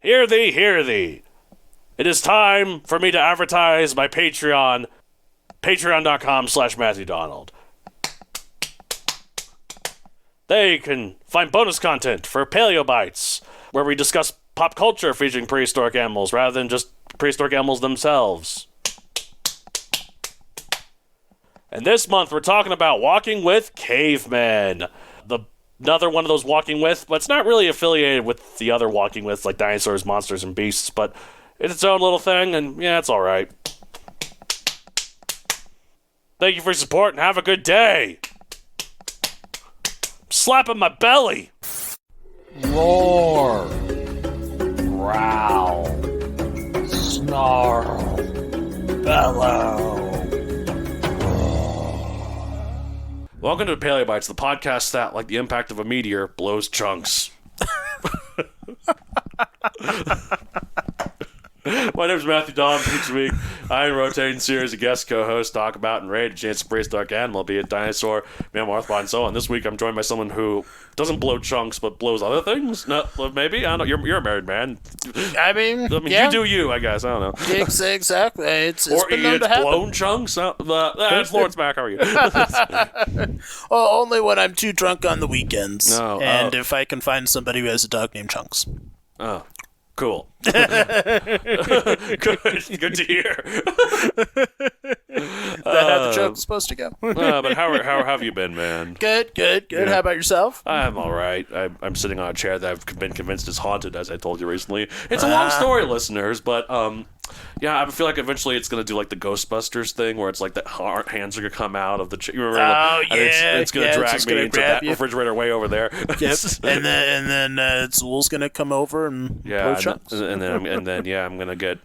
Hear thee, hear thee. It is time for me to advertise my Patreon, patreon.com/MatthewDonald. There you can find bonus content for Paleobites, where we discuss pop culture featuring prehistoric animals rather than just prehistoric animals themselves. And this month we're talking about walking with cavemen. Another one of those walking with, but it's not really affiliated with the other walking with, like dinosaurs, monsters, and beasts, but it's its own little thing, and yeah, it's alright. Thank you for your support, and have a good day! I'm slapping my belly! Roar, growl, snarl, bellow. Welcome to Paleobites, the podcast that, like the impact of a meteor, blows chunks. My name is Matthew Donald. Each week, I and rotating series of guest co-hosts talk about and rate a chance of prehistoric animal, be it dinosaur, mammal, arthropod, and so on. This week, I'm joined by someone who doesn't blow chunks, but blows other things. No, maybe I don't know. You're a married man. I mean, yeah. You do you, I guess. I don't know. Exactly. It's or been known to happen. Blown chunks. It's Lawrence Mack. How are you? Well, only when I'm too drunk on the weekends, if I can find somebody who has a dog named Chunks. Oh. Cool. Good to hear. That's how the joke's supposed to go. But how have you been, man? Good. Yeah. How about yourself? I'm all right. I'm sitting on a chair that I've been convinced is haunted, as I told you recently. It's a long story, listeners, but yeah, I feel like eventually it's going to do like the Ghostbusters thing where it's like the hands are going to come out of the chair. It's going to drag me into that refrigerator way over there. Yep. and then Zool's going to come over and blow chunks. And then I'm going to get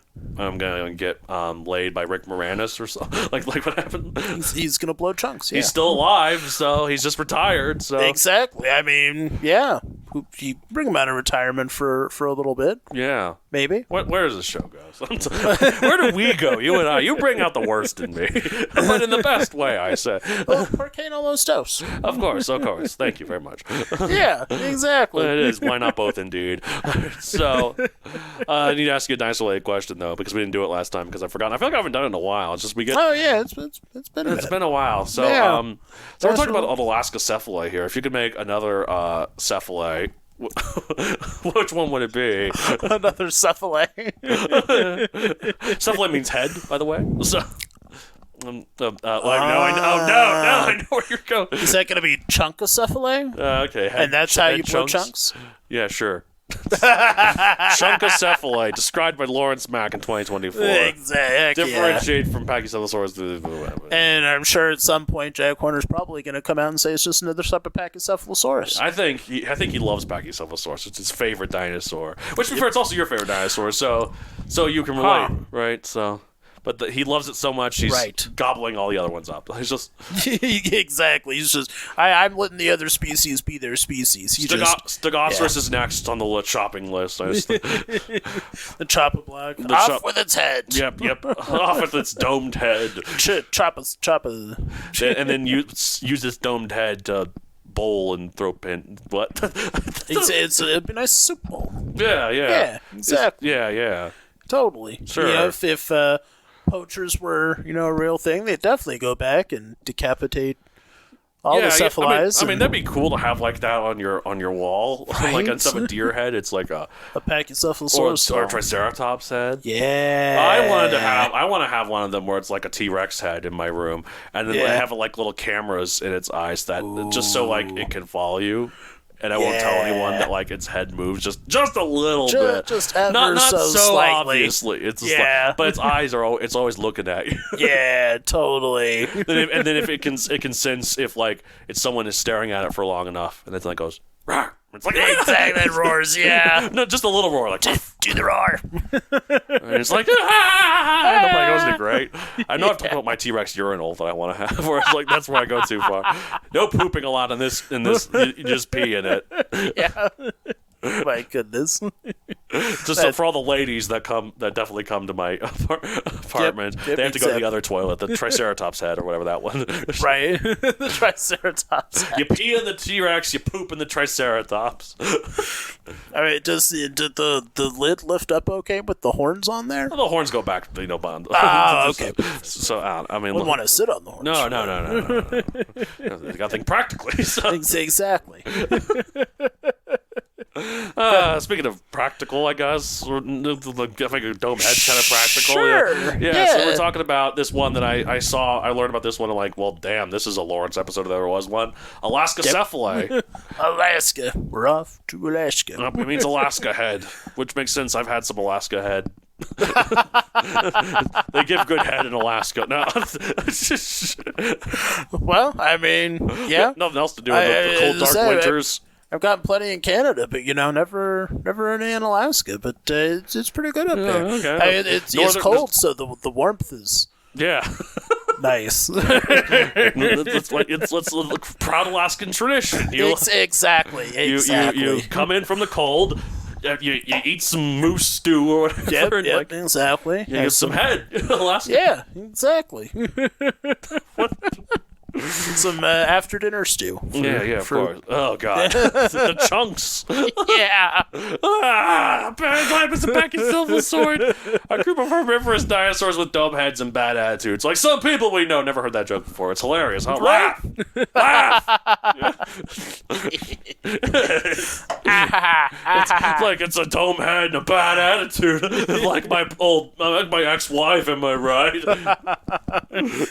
laid by Rick Moranis or something. like what happened? He's going to blow chunks. Yeah. He's still alive, so he's just retired. So exactly. I mean, yeah. You bring him out of retirement for a little bit. Yeah. Maybe. Where does the show go? Where do we go? You and I. You bring out the worst in me. But in the best way, I say. Well, Porcano Los Dos. Of course. Thank you very much. Yeah, exactly. It is. Why not both, indeed? So, I need to ask you a dinosaur-related question, though, because we didn't do it last time because I've forgotten. I feel like I haven't done it in a while. It's just we get... Oh, yeah. It's been a minute. It's been a while. So, yeah. So we're talking about Alaskacephale here. If you could make another cephale, which one would it be? Another cephale. Cephale means head, by the way. So, I know where you're going. Is that going to be chunkocephale? Okay. And that's how you blow chunks? Yeah, sure. Chunkocephale, described by Lawrence Mack in 2024. Exactly. Differentiate from Pachycephalosaurus. And I'm sure at some point Jack Horner's probably going to come out and say it's just another type of Pachycephalosaurus. I think he loves Pachycephalosaurus. It's his favorite dinosaur. Which, to be fair, it's also your favorite dinosaur. So you can relate, right? So. But he loves it so much, he's gobbling all the other ones up. He's just... Exactly. He's just... I'm letting the other species be their species. Stegosaurus is next on the shopping list. The chop-a-block. With its head. Yep. Off with its domed head. And then use its domed head to bowl and throw pin. What? It'd be a nice soup bowl. Yeah. Yeah, exactly. Yeah. Totally. Sure. If poachers were, a real thing, they'd definitely go back and decapitate all the cephalites. I mean, that'd be cool to have like that on your wall, right? Like instead of a deer head, it's like a Pachycephalosaurus or a Triceratops head. Yeah, I want to have one of them where it's like a T-Rex head in my room, and then have like little cameras in its eyes that just so like it can follow you. And I won't tell anyone that like its head moves just a little bit, just ever not so slightly. Obviously. It's just but its eyes are it's always looking at you. Yeah, totally. And then if it can sense if like someone is staring at it for long enough, and then it like goes, "Rawr." It's like exactly, it roars. Yeah, no, just a little roar, like do the roar. And it's like, ah! And I'm like, wasn't it great? I know I've talked about my T-Rex urinal that I want to have, where it's like that's where I go too far. No pooping a lot in this. You just pee in it. Yeah. My goodness. Just for all the ladies that definitely come to my apartment, they have to go to the other toilet, the Triceratops head or whatever that one. Right, the Triceratops head. You pee in the T-Rex, you poop in the Triceratops. I mean, did the lid lift up okay with the horns on there? Well, the horns go back, bond. Okay. So I mean, Wouldn't want to sit on the horns. No. You gotta think practically. So. Exactly. Speaking of practical, I guess, I think a dome head's kind of practical. Sure. Yeah. So we're talking about this one that I saw. I learned about this one. And like, well, damn, this is a Lawrence episode if there was one. Alaskacephale. Alaska. We're off to Alaska. It means Alaska head, which makes sense. I've had some Alaska head. They give good head in Alaska. No. Well, I mean, yeah. Nothing else to do with the cold, dark winters. I've gotten plenty in Canada, but never any in Alaska. But it's pretty good up there. Okay. I mean, it's cold, so the warmth is nice. Let's look proud Alaskan tradition. Exactly. You come in from the cold. You eat some moose stew or whatever. Yep, exactly. You get some head in Alaska. Yeah, exactly. Some after dinner stew. Of course. Oh god, the chunks. Yeah. It's a Pachycephalosaurid. A group of herbivorous dinosaurs with dumb heads and bad attitudes. Like some people we know. Never heard that joke before. It's hilarious. Huh? Laugh. It's like it's a dumb head and a bad attitude. Like my ex-wife. Am I right?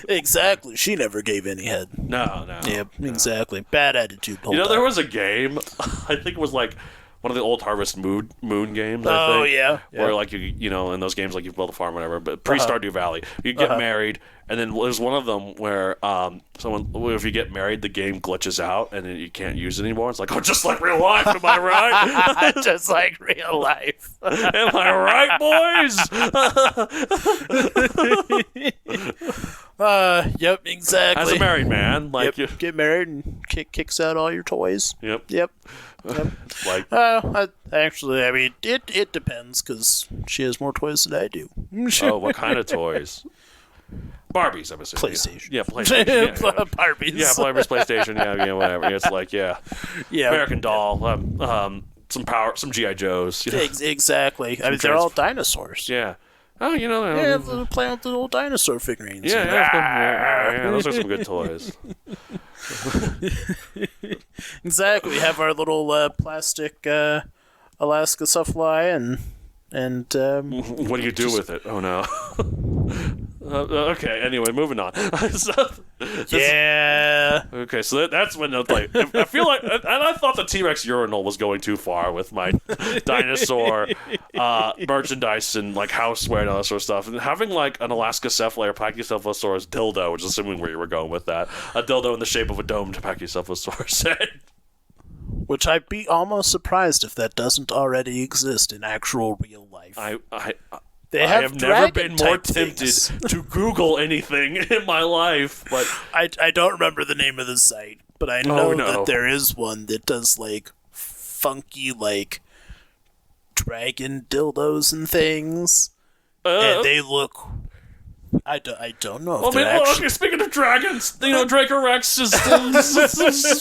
Exactly. She never gave any head. No. Yep, exactly. Bad attitude. There was a game. I think it was like one of the old Harvest Moon games. I think, yeah. Where like you in those games like you build a farm, or whatever. But pre-Stardew Valley, you get married, and then there's one of them where if you get married, the game glitches out and then you can't use it anymore. It's like just like real life. Am I right? Just like real life. Am I right, boys? Yep, exactly. As a married man, like you get married and kicks out all your toys. Yep. Like, actually, I mean, it depends because she has more toys than I do. what kind of toys? Barbies, I'm assuming. PlayStation. Yeah, PlayStation. Barbies. Yeah, Barbies, PlayStation. Yeah, whatever. It's like, American Doll. Some GI Joes. Exactly. I mean, they're all dinosaurs. Yeah. Oh, playing with the little dinosaur figurines. Yeah, those are some good toys. Exactly. We have our little plastic Alaskacephale and what do you do with it? Oh no. Okay. Anyway, moving on. Okay, so that's when like I feel like, and I thought the T-Rex urinal was going too far with my dinosaur merchandise and like houseware and all that sort of stuff, and having like an Alaskacephale or Pachycephalosaurus dildo, which is assuming where you were going with that, a dildo in the shape of a domed Pachycephalosaurus head. Which I'd be almost surprised if that doesn't already exist in actual real life. I have never been more tempted to Google anything in my life, but I don't remember the name of the site, but I know that there is one that does like funky like dragon dildos and things, and they look. I don't know. Okay, speaking of dragons, Dracorex is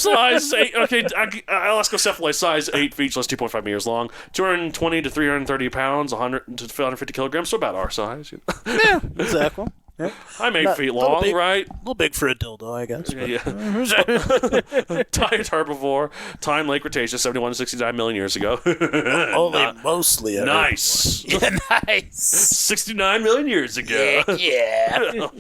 size 8. Okay, Alaskacephale size 8 feet, so that's 2.5 meters long, 220 to 330 pounds, 100 to 150 kilograms, so about our size. Yeah, exactly. Yeah. I'm 8 feet long, right? A little big for a dildo, I guess. Yeah. Giant herbivore. Time Late Cretaceous, 71 to 69 million years ago. Only mostly. Nice. Yeah, nice. 69 million years ago. Yeah.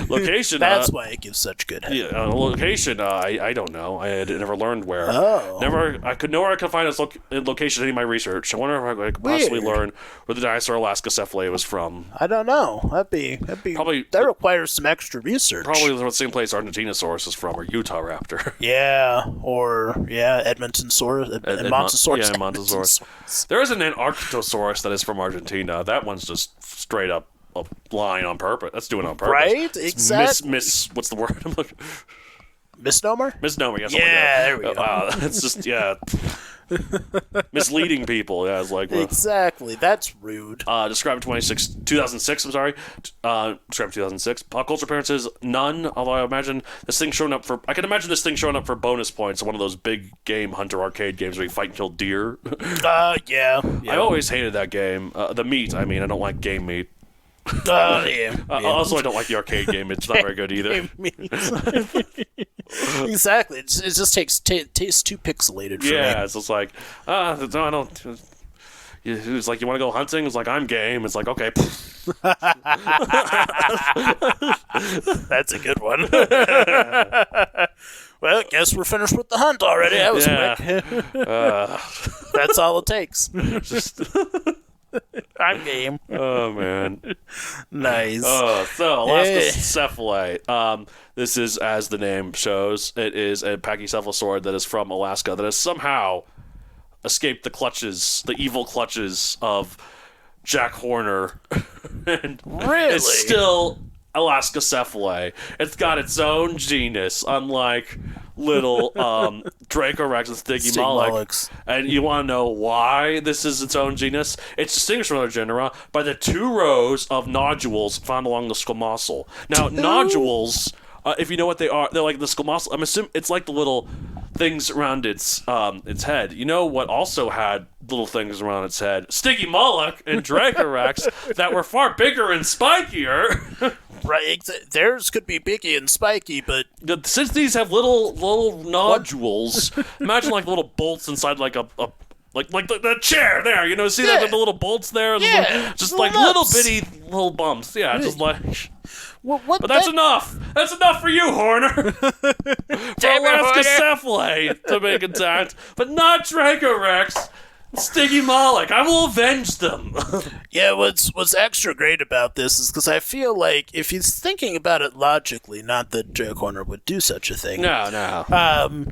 Location. That's why it gives such good head. Yeah, location. I don't know. I had never learned where. Oh. I could find its location in any of my research. I wonder if I could possibly learn where the dinosaur Alaskacephale was from. I don't know. That'd be probably that requires some extra research. Probably the same place Argentinosaurus is from, or Utah Raptor. Yeah, or Edmontonsaurus and Montosaurus. Yeah, Montosaurus. There is an Antarctosaurus that is from Argentina. That one's just straight up a line on purpose. That's doing it on purpose. Right? Exactly. What's the word I'm looking? Misnomer? Misnomer, yes. Yeah, there we go. It's just, yeah. misleading people. Yeah, it's like exactly. That's rude. Described 2006. I'm sorry. Described 2006. Pop culture appearances none. Although I imagine this thing showing up for. I can imagine this thing showing up for bonus points in one of those big game hunter arcade games where you fight and kill deer. Yeah. I always hated that game. The meat. I mean, I don't like game meat. Yeah. Also, I don't like the arcade game. It's not very good either. Exactly. It just tastes too pixelated for me. Yeah, it's just like, no, I don't. It's like, you want to go hunting? It's like, I'm game. It's like, okay. That's a good one. Well, guess we're finished with the hunt already. That was quick. That's all it takes. I'm game. Oh, man. Nice. So, Alaskacephale. This is, as the name shows, it is a pachycephalosaurid that is from Alaska that has somehow escaped the evil clutches of Jack Horner. And really? It's still Alaskacephale. It's got its own genus, unlike little Dracorex and Stygimoloch. And you want to know why this is its own genus? It's distinguished from other genera by the 2 rows of nodules found along the squamosal. Now, nodules, if you know what they are, they're like the squamosal. I'm assuming it's like the little things around its head. You know what also had little things around its head? Stygimoloch and Dracorex that were far bigger and spikier. Right, theirs could be biggy and spiky, but since these have little nodules, imagine like little bolts inside like like the chair there. You know, see that the little bolts there? Yeah, just like little bitty little bumps. Yeah, just like. But that's enough. That's enough for you, Horner. For Alaskacephale to make intact, but not Dracorex. Stygimoloch, I will avenge them. Yeah, what's extra great about this is because I feel like if he's thinking about it logically, not that Jack Horner would do such a thing. No.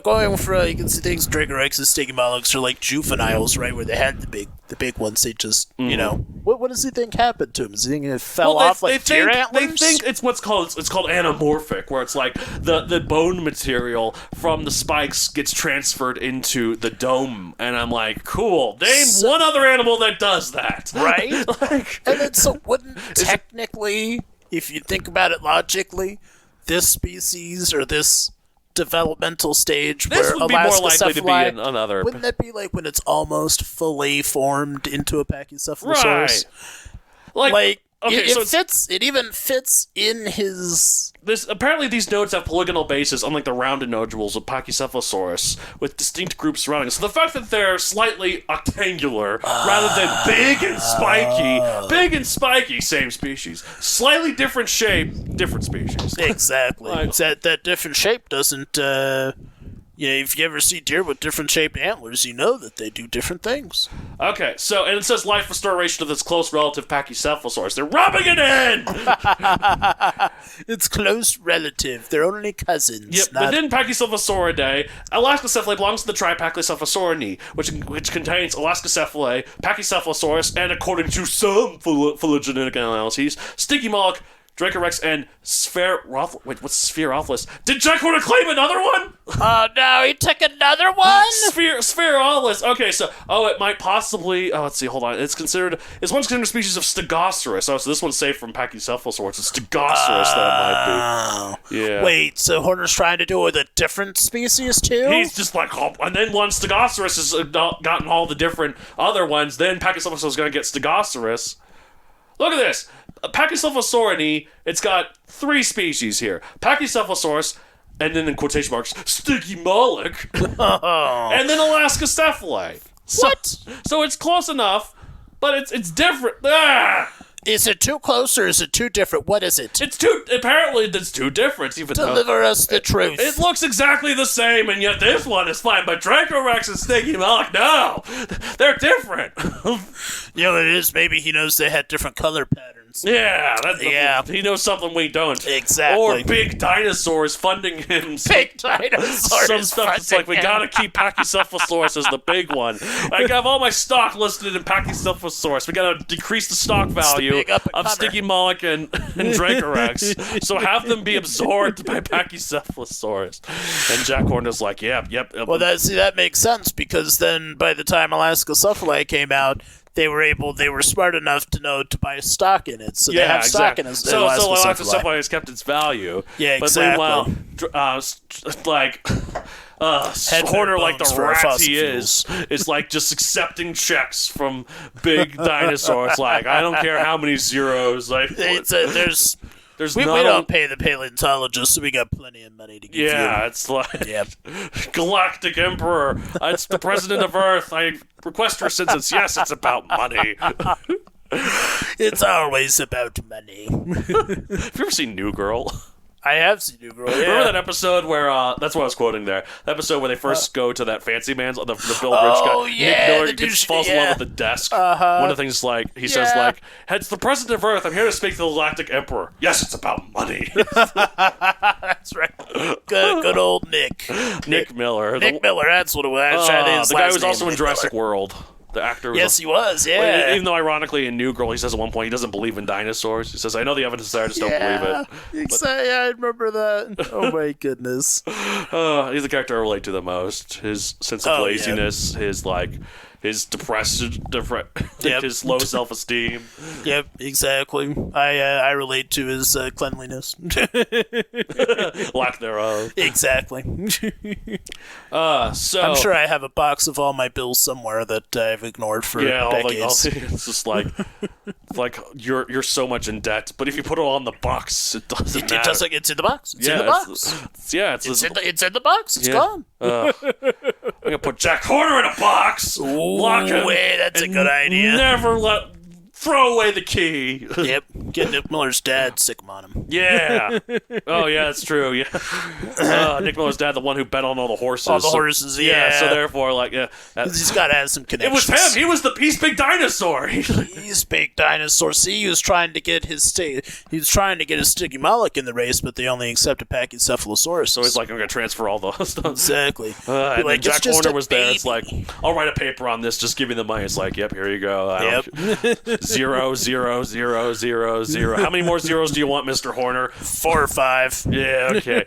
Going for you can see things Dracorex and Stygimolochs are like juveniles, right? Where they had the big ones. They just what does he think happened to him? Does he think it fell off like deer antlers? They think it's called anamorphic, where it's like the bone material from the spikes gets transferred into the dome, and I'm like, cool. Name one other animal that does that, right? And then wouldn't technically, if you think about it logically, this species or this developmental stage this where would be more likely to be another. Wouldn't that be like when it's almost fully formed into a Pachycephalosaurus? Right. It even fits in his. Apparently, these nodes have polygonal bases, unlike the rounded nodules of Pachycephalosaurus, with distinct groups surrounding it. So the fact that they're slightly octangular rather than big and spiky, same species, slightly different shape, different species. Exactly. That different shape doesn't. If you ever see deer with different shaped antlers, you know that they do different things. Okay, and it says life restoration of this close relative Pachycephalosaurus. They're rubbing it in! It's close relative. They're only cousins. Yep, within Pachycephalosauridae, Alaskacephale belongs to the tribe Pachycephalosauridae, which contains Alaskacephale, Pachycephalosaurus, and according to some phylogenetic analyses, Stygimoloch, Dracorex, and what's Spherophilus? Did Jack Horner claim another one? Oh, no, he took another one? Spherophilus. Okay, so, it might possibly, let's see, hold on. It's considered a species of Stygosaurus. Oh, so this one's safe from Pachycephalosaurus. It's Stygosaurus that might be. Yeah. Wait, so Horner's trying to do it with a different species, too? He's just like, and then once Stygosaurus has gotten all the different other ones, then Pachycephalosaurus is going to get Stygosaurus. Look at this. Pachycephalosauridae, it's got 3 species here. Pachycephalosaurus, and then in quotation marks, Stygimoloch, and then Alaskacephale. So it's close enough, but it's different. Is it too close or is it too different? What is it? Apparently it's too different. Deliver us the truth. It looks exactly the same, and yet this one is fine, but Dracorex and Stygimoloch, no! They're different. It is. Maybe he knows they had different color patterns. Yeah, he knows something we don't. Exactly. Or big dinosaurs funding him. Big dinosaurs. Some stuff that's like, we gotta keep Pachycephalosaurus as the big one. I have all my stock listed in Pachycephalosaurus. We gotta decrease the stock value value of Stygimoloch and Dracorex, so have them be absorbed by Pachycephalosaurus. And Jack Horner's like, yep. Well, that makes sense, because then by the time Alaskacephale came out, they were smart enough to know to buy stock in it, so they have stock in it. So Alaskacephale has kept its value. Yeah, exactly. But meanwhile, Horner, like the rat he is like just accepting checks from big dinosaurs. Like, I don't care how many zeros. Like, we don't pay the paleontologists, so we got plenty of money to give you. Yeah, it's like Galactic Emperor. It's the president of Earth. I request your assistance. Yes, it's about money. It's always about money. Have you ever seen New Girl? I have seen New Girl, yeah. Remember that episode where, that's what I was quoting there, the episode where they first go to that fancy man's, the Bill Rich guy, Nick Miller falls in love with the desk. One of the things, like, he says, like, it's the president of Earth, I'm here to speak to the Galactic Emperor. Yes, it's about money. That's right. Good old Nick. Nick Miller. Nick Miller, that's what it was. The guy who was also in Jurassic World. The actor. He was, yeah. Even though, ironically, in New Girl, he says at one point he doesn't believe in dinosaurs. He says, I know the evidence is there, I just don't believe it. I remember that. Oh, my goodness. He's the character I relate to the most. His sense of laziness, his his low self-esteem. Yep, exactly. I relate to his cleanliness. Lack thereof. Exactly. So I'm sure I have a box of all my bills somewhere that I've ignored for decades. It's just like you're so much in debt, but if you put it all in the box, it doesn't matter. It's in the box. It's in the box. It's in the box. It's gone. I'm gonna put Jack Horner in a box. Lock him. That's a good idea. Never throw away the key. Yep. Get Nick Miller's dad, sick him on him. Yeah. Oh, yeah, that's true. Yeah. Nick Miller's dad, the one who bet on all the horses. All the horses, yeah. So therefore, he's got to have some connections. It was him. He's big dinosaur. He's big dinosaur. See, he was trying to get his Stygimoloch in the race, but they only accepted Pachycephalosaurus. So he's like, I'm gonna transfer all those stuff. Exactly. And then Jack Horner was there. It's like, I'll write a paper on this. Just give me the money. It's like, yep, here you go. 0, 0, 0, 0, 0. How many more zeros do you want, Mr. Horner? 4 or 5. Yeah, okay.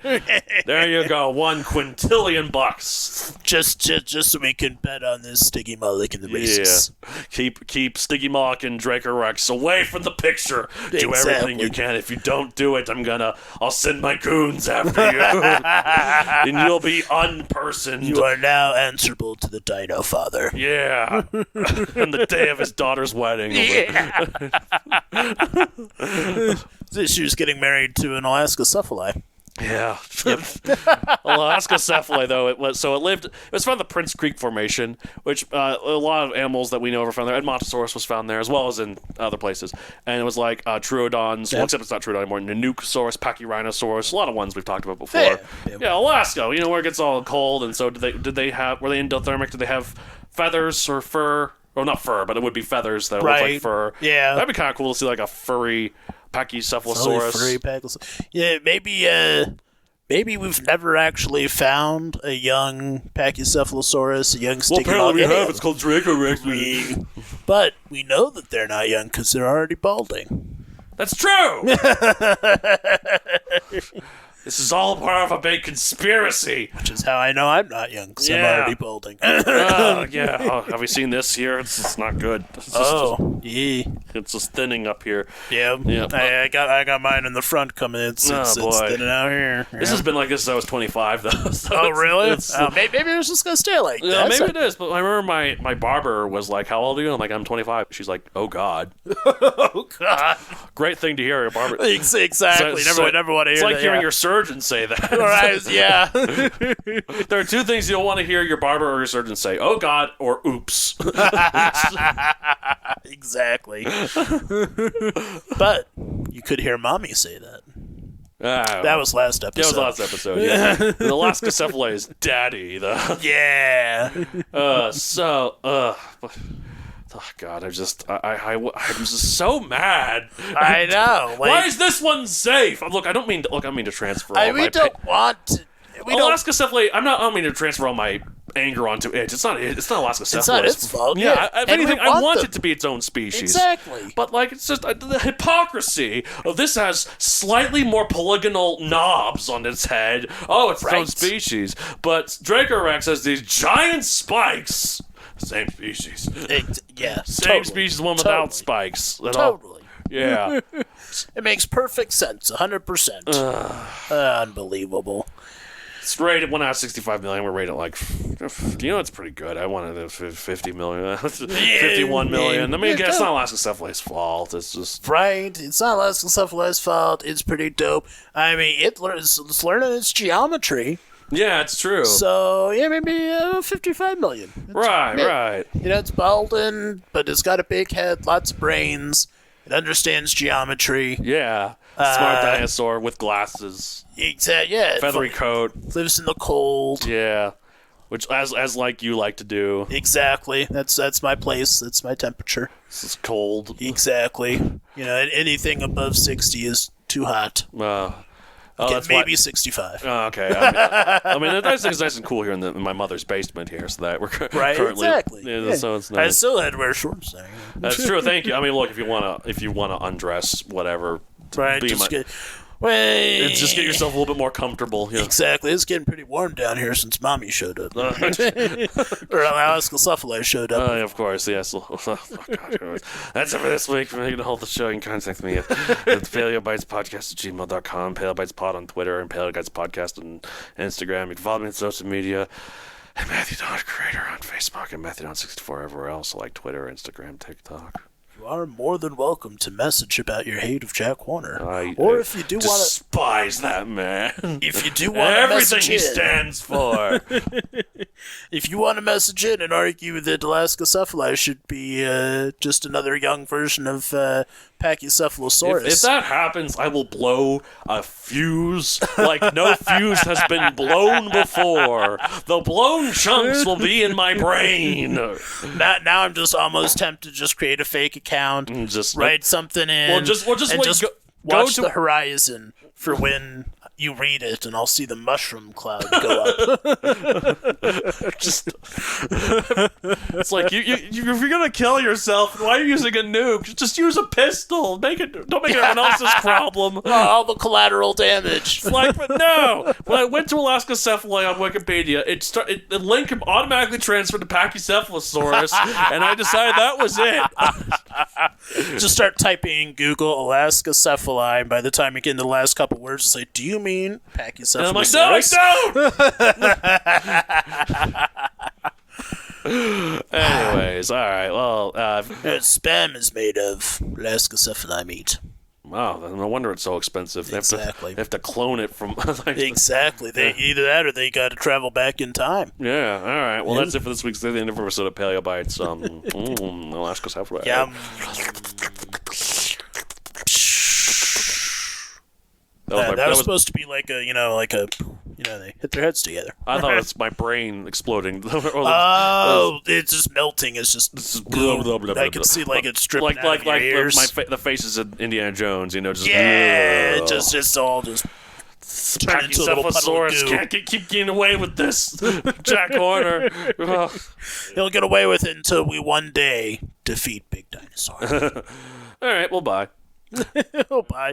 There you go. $1 quintillion. Just so we can bet on this Stygimoloch in the races. Yeah. Keep Stygimoloch and Dracorex away from the picture. Exactly. Do everything you can. If you don't do it, I'll send my goons after you. And you'll be unpersoned. You are now answerable to the Dino Father. Yeah. On the day of his daughter's wedding. Yeah. She was getting married to an Alaskacephale. Yeah. Yep. Alaskacephale, though, it was found in the Prince Creek Formation, which a lot of animals that we know are found there. Edmontosaurus was found there, as well as in other places. And it was like Troodons, well, except it's not Troodon anymore, Nanuqsaurus, Pachyrhinosaurus, a lot of ones we've talked about before. Yeah, Alaska, where it gets all cold, and so were they endothermic? Did they have feathers or fur? Well, not fur, but it would be feathers that look like fur. Yeah. That'd be kind of cool to see, like, a furry Pachycephalosaurus. Yeah, maybe we've never actually found a young Pachycephalosaurus, a young Stygimoloch. Well, apparently we have. It's called Dracorex. But we know that they're not young because they're already balding. That's true! This is all part of a big conspiracy. Which is how I know I'm not young, because I'm already balding. Yeah. Oh, have we seen this here? It's not good. It's just thinning up here. Yeah. I got mine in the front coming. It's thinning out here. This has been like this since I was 25, though. So oh, really? Maybe it's just going to stay like that. Yeah, maybe it is. But I remember my barber was like, how old are you? I'm like, I'm 25. She's like, oh, God. Oh, God. Great thing to hear, your barber. Exactly. Never want to hear that. It's like hearing your surgeon say that. Right, yeah. There are two things you don't want to hear your barber or your surgeon say: "Oh God" or "Oops." Exactly. But you could hear Mommy say that. That was last episode. That was last episode. Yeah. The Alaskacephale is daddy. Yeah. Oh God! I'm just so mad. I know. Why is this one safe? Look, I don't mean to transfer. We don't want to. Alaskacephale. I don't mean to transfer all my anger onto it. It's not Alaskacephalosaurus. It's not its fault. Yeah, if anything, I want them. it to be its own species. Exactly. But, like, it's just the hypocrisy of this has slightly more polygonal knobs on its head. Oh, it's its own species. But Dracorex has these giant spikes. Same species. Same species, one without spikes. Totally. Yeah. It makes perfect sense, 100%. Unbelievable. It's rated 1 out of 65 million. We're rated like, it's pretty good. I wanted 50 million, 51 million. I mean, it's not Alaskacephale's fault. It's just right. It's not Alaskacephale's fault. It's pretty dope. I mean, it's learning its geometry. Yeah, it's true. So yeah, maybe 55 million. Right. It's balding, but it's got a big head, lots of brains. It understands geometry. Yeah. Smart dinosaur with glasses. Exactly. Yeah. Feathery coat. Lives in the cold. Yeah. Which, as like you like to do. Exactly. That's my place. That's my temperature. It's cold. Exactly. Anything above 60 is too hot. That's maybe 65. Oh, okay. I mean, the nice thing is nice and cool here in my mother's basement here, so that we're currently exactly. Yeah. So it's nice. I still had to wear shorts there. That's true. Thank you. I mean, look, if you wanna undress, whatever. Right. Just get yourself a little bit more comfortable. Yeah. Exactly. It's getting pretty warm down here since Mommy showed up. Or Alaskacephale showed up. Of course, yes. That's it for this week. For you to hold the show, you can contact me at paleobitespodcast@gmail.com, paleobitespod on Twitter, and paleobitespodcast on Instagram. You can follow me on social media at Matthew.Creator on Facebook and Matthew.64 everywhere else, like Twitter, Instagram, TikTok. You are more than welcome to message about your hate of Jack Horner. Or if you do want to despise that man. If you do want to everything he stands for. If you want to message in and argue that Alaskacephale should be just another young version of Pachycephalosaurus. If that happens, I will blow a fuse like no fuse has been blown before. The blown chunks will be in my brain. Now I'm just almost tempted to just create a fake account, and just write something in. Well, just watch the horizon for when you read it, and I'll see the mushroom cloud go up. It's like if you're gonna kill yourself, why are you using a nuke? Just use a pistol. Don't make it everyone else's problem. All the collateral damage. It's like, but no. When I went to Alaskacephale on Wikipedia, the link automatically transferred to Pachycephalosaurus, and I decided that was it. Just start typing in Google Alaskacephale, and by the time you get in the last couple words, it's like, do you mean Pachycephalosaurus? And I'm like, no, I don't! Anyways, alright, well... Spam is made of Alaskacephale meat. Wow, no wonder it's so expensive. They have to clone it from... Exactly. Either that or they got to travel back in time. Yeah, alright. Well, that's it for this week's end of episode of Paleobites. Alaskacephale. Yeah. That was supposed to be like a, they hit their heads together. I thought it's my brain exploding. It's just melting. It's just blah, blah, blah, I can see it's dripping out of your ears. The faces of Indiana Jones, just... Yeah, just all just... Pachycephalosaurus can't keep getting away with this. Jack Horner. He'll get away with it until we one day defeat Big Dinosaur. All right, well, bye. Bye.